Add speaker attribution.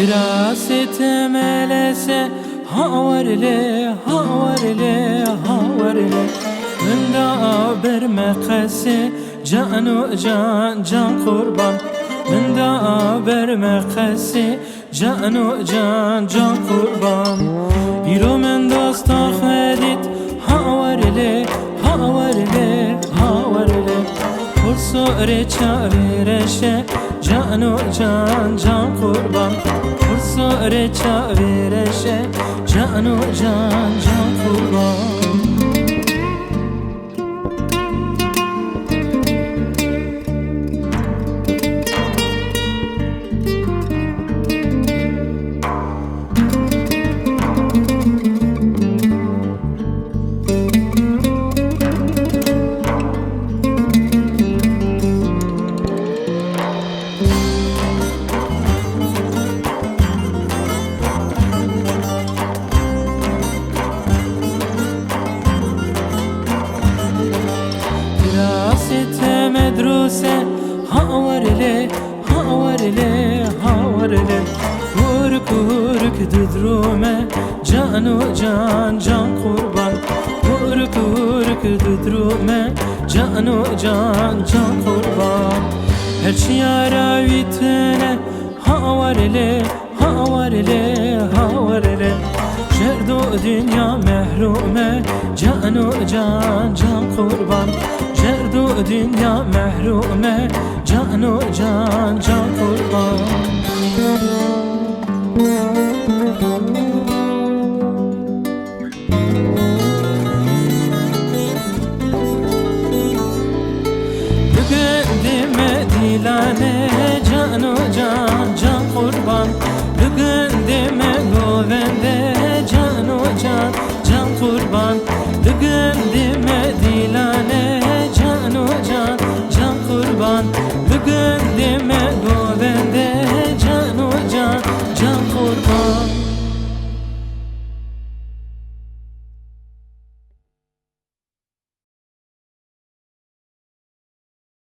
Speaker 1: Firaset melese havarle havarle havarle Mında bir mekasi canu can can kurban Mında bir mekasi canu can can kurban İro men dosta khedit havarle havarle havarle Kurso reça vereşe canu can can kurban Kurso reça vereşe canu can can kurban مدروسه هاورله هاورله هاورله ورك ورك ددرومه جانو جان جان قربان ورك ورك ددرومه جانو جان جان قربان her şey aravitene havarle havarle havarle Cerdo dünya mehrume canu can can kurban Cerdo dünya mehrume canu can can kurban Bugün dime dilane